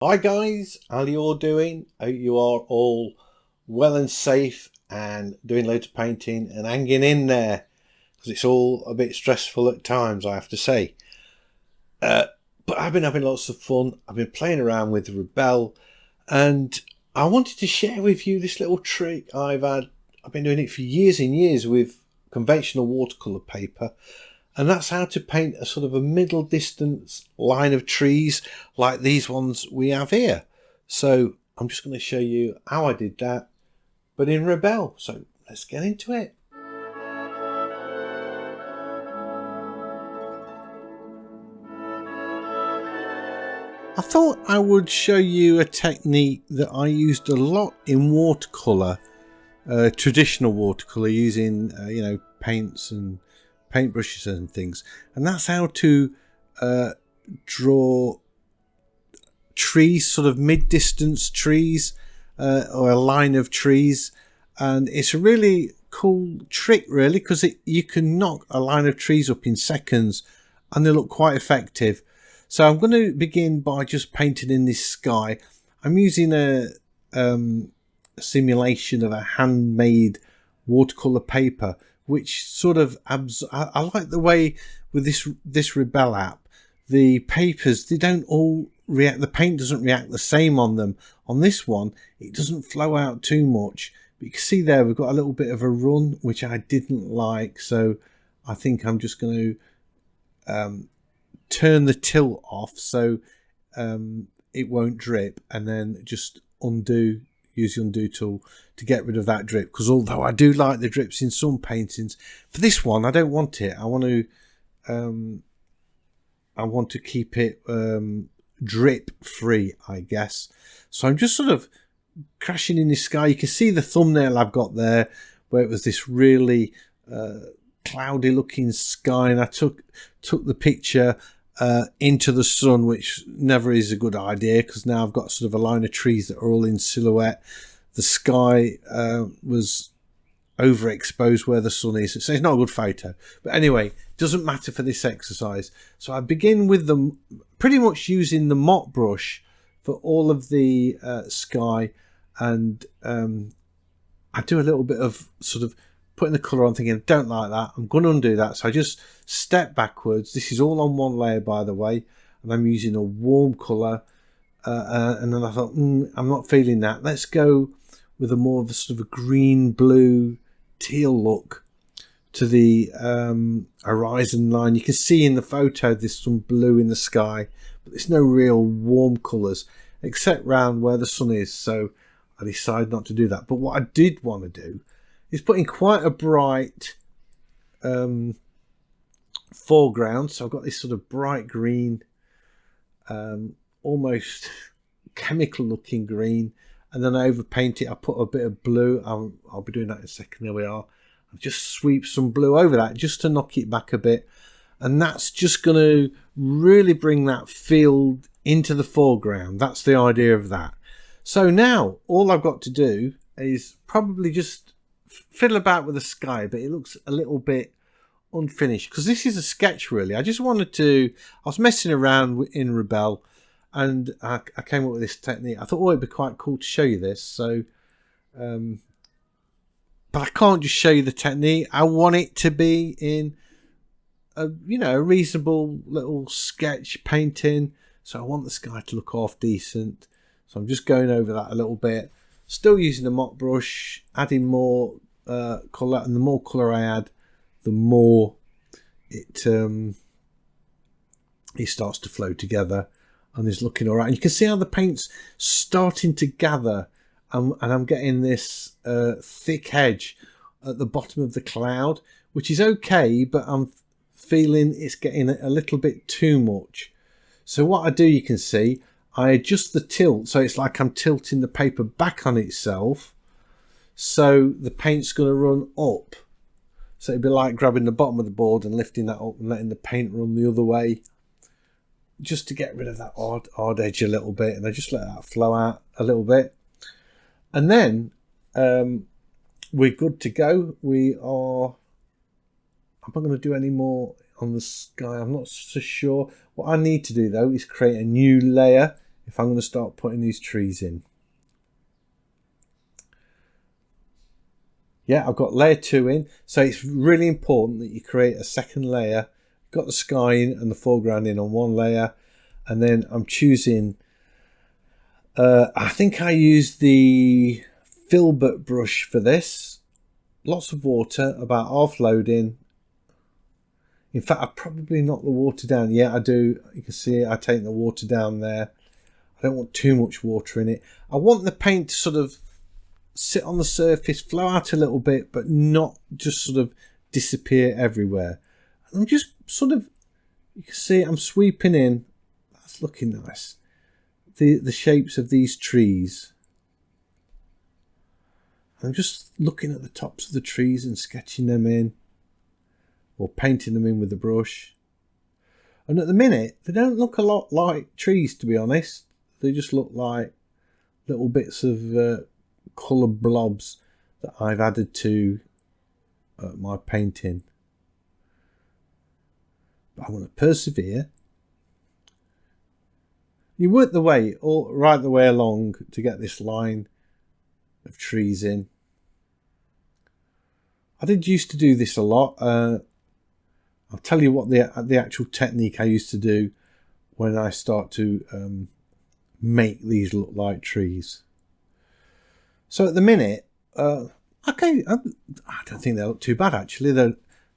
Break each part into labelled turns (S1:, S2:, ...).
S1: Hi guys, how you all doing? Hope you are all well and safe and doing loads of painting and hanging in there because it's all a bit stressful at times, I have to say. But I've been having lots of fun. I've been playing around with Rebelle and I wanted to share with you this little trick I've had. I've been doing it for years and years with conventional watercolour paper, and that's how to paint a sort of a middle distance line of trees like these ones we have here. So I'm just going to show you how I did that, but in Rebelle. So let's get into it. I thought I would show you a technique that I used a lot in watercolour, traditional watercolour, using paints and paintbrushes and things, and that's how to draw trees, sort of mid-distance trees, or a line of trees. And it's a really cool trick, really, because you can knock a line of trees up in seconds and they look quite effective. So I'm going to begin by just painting in this sky. I'm using a simulation of a handmade watercolor paper, which sort of I like the way with this Rebelle app, the papers, they don't all react, the paint doesn't react the same on them. On this one, it doesn't flow out too much, but you can see there we've got a little bit of a run, which I didn't like. So I think I'm just going to turn the tilt off so it won't drip, and then just use the undo tool to get rid of that drip, because although I do like the drips in some paintings, for this one I don't want it. I want to keep it drip free, I guess. So I'm just sort of crashing in the sky. You can see the thumbnail I've got there where it was this really cloudy looking sky, and I took the picture into the sun, which never is a good idea, because now I've got sort of a line of trees that are all in silhouette. The sky was overexposed where the sun is, so it's not a good photo. But anyway, it doesn't matter for this exercise. So I begin with them pretty much using the mop brush for all of the sky, and I do a little bit of sort of putting the colour on, thinking, I don't like that, I'm going to undo that. So I just step backwards. This is all on one layer, by the way, and I'm using a warm colour, and then I thought, I'm not feeling that. Let's go with a more of a sort of a green, blue, teal look to the horizon line. You can see in the photo there's some blue in the sky, but there's no real warm colours except round where the sun is, so I decided not to do that. But what I did want to do is put in quite a bright foreground. So I've got this sort of bright green, almost chemical looking green, and then I overpaint it. I put a bit of blue. I'll be doing that in a second. There we are. I'll just sweep some blue over that just to knock it back a bit, and that's just going to really bring that field into the foreground. That's the idea of that. So now all I've got to do is probably just fiddle about with the sky, but it looks a little bit unfinished because this is a sketch, really. I was messing around in Rebelle, and I came up with this technique. I thought, it'd be quite cool to show you this. So but I can't just show you the technique. I want it to be in a reasonable little sketch painting, so I want the sky to look half decent. So I'm just going over that a little bit, still using the mop brush, adding more colour, and the more colour I add, the more it starts to flow together and is looking all right. And you can see how the paint's starting to gather, and I'm getting this thick edge at the bottom of the cloud, which is okay, but I'm feeling it's getting a little bit too much. So what I do, you can see, I adjust the tilt, so it's like I'm tilting the paper back on itself, so the paint's going to run up. So it'd be like grabbing the bottom of the board and lifting that up and letting the paint run the other way, just to get rid of that odd edge a little bit. And I just let that flow out a little bit, and then we're good to go. I'm not going to do any more on the sky. I'm not so sure. What I need to do though is create a new layer if I'm going to start putting these trees in. Yeah, I've got layer 2 in, so it's really important that you create a second layer. Got the sky in and the foreground in on one layer, and then I'm choosing, I think I used the filbert brush for this. Lots of water, about half loading. In fact, I probably knocked the water down. Yeah, I do. You can see I take the water down there. I don't want too much water in it. I want the paint to sort of sit on the surface, flow out a little bit, but not just sort of disappear everywhere. I'm just sort of, you can see I'm sweeping in. That's looking nice. The shapes of these trees. I'm just looking at the tops of the trees and sketching them in, or painting them in with the brush. And at the minute, they don't look a lot like trees, to be honest. They just look like little bits of colour blobs that I've added to my painting. But I want to persevere. You work the way right the way along to get this line of trees in. I did used to do this a lot. I'll tell you what the actual technique I used to do when I start to make these look like trees. So at the minute, okay, I don't think they look too bad actually.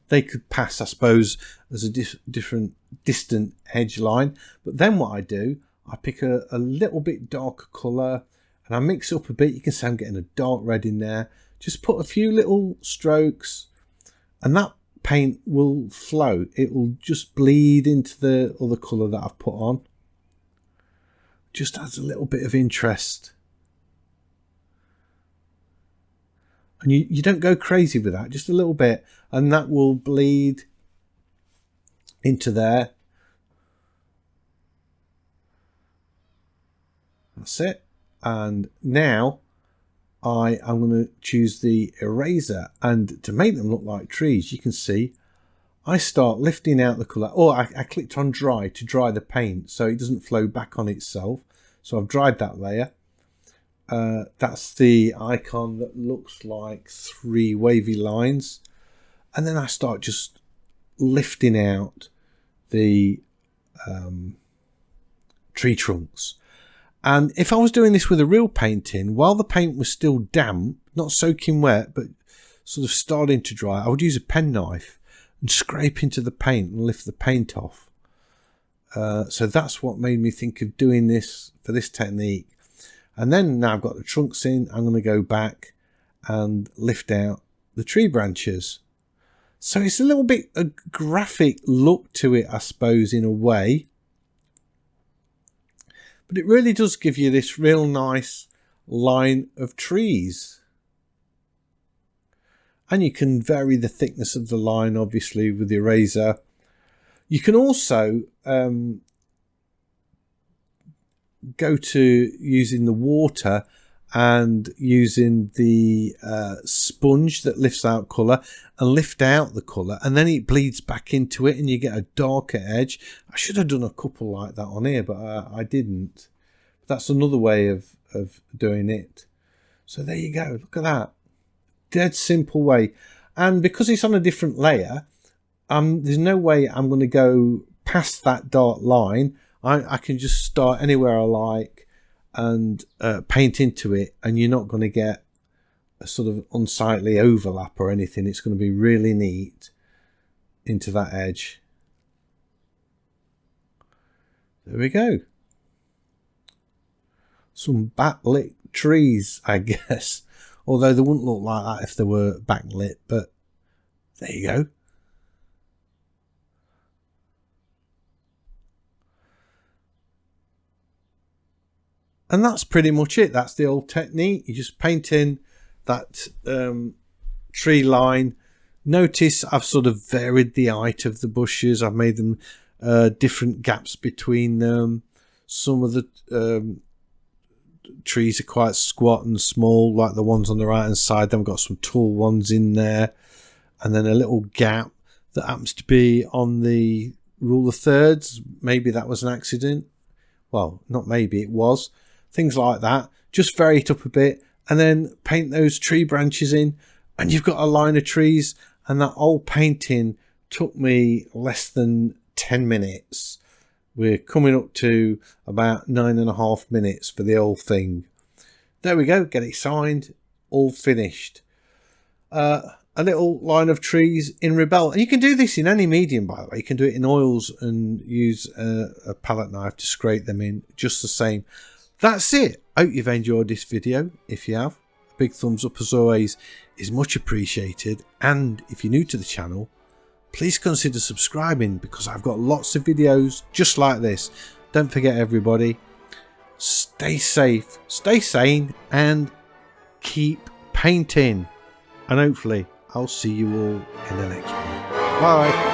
S1: They could pass, I suppose, as a different distant edge line. But then what I do, I pick a little bit darker colour and I mix it up a bit. You can see I'm getting a dark red in there. Just put a few little strokes and that paint will flow. It will just bleed into the other colour that I've put on. Just adds a little bit of interest. And you don't go crazy with that, just a little bit, and that will bleed into there. That's it. And now I am going to choose the eraser, and to make them look like trees, you can see I start lifting out the colour. Or I clicked on dry to dry the paint so it doesn't flow back on itself. So I've dried that layer. That's the icon that looks like 3 wavy lines. And then I start just lifting out the tree trunks. And if I was doing this with a real painting, while the paint was still damp, not soaking wet, but sort of starting to dry, I would use a penknife and scrape into the paint and lift the paint off. So that's what made me think of doing this for this technique. And then now I've got the trunks in, I'm going to go back and lift out the tree branches. So it's a little bit a graphic look to it, I suppose, in a way. But it really does give you this real nice line of trees. And you can vary the thickness of the line, obviously, with the eraser. You can also go to using the water and using the sponge that lifts out colour and lift out the colour, and then it bleeds back into it and you get a darker edge. I should have done a couple like that on here, but I didn't. That's another way of doing it. So there you go, look at that. Dead simple way. And because it's on a different layer, there's no way I'm going to go past that dark line. I can just start anywhere I like and paint into it, and you're not going to get a sort of unsightly overlap or anything. It's going to be really neat into that edge. There we go. Some backlit trees, I guess. Although they wouldn't look like that if they were backlit, but there you go. And that's pretty much it. That's the old technique. You just paint in that tree line. Notice I've sort of varied the height of the bushes. I've made them different gaps between them. Some of the trees are quite squat and small, like the ones on the right hand side. Then we've got some tall ones in there. And then a little gap that happens to be on the rule of thirds. Maybe that was an accident. well, not maybe, it was. Things like that. Just vary it up a bit and then paint those tree branches in and you've got a line of trees. And that old painting took me less than 10 minutes. We're coming up to about 9.5 minutes for the whole thing. There we go, get it signed, all finished. A little line of trees in Rebelle. And you can do this in any medium, by the way. You can do it in oils and use a palette knife to scrape them in, just the same. That's it. I hope you've enjoyed this video. If you have, a big thumbs up as always is much appreciated. And if you're new to the channel, please consider subscribing because I've got lots of videos just like this. Don't forget, everybody, stay safe, stay sane, and keep painting. And hopefully I'll see you all in the next one. Bye.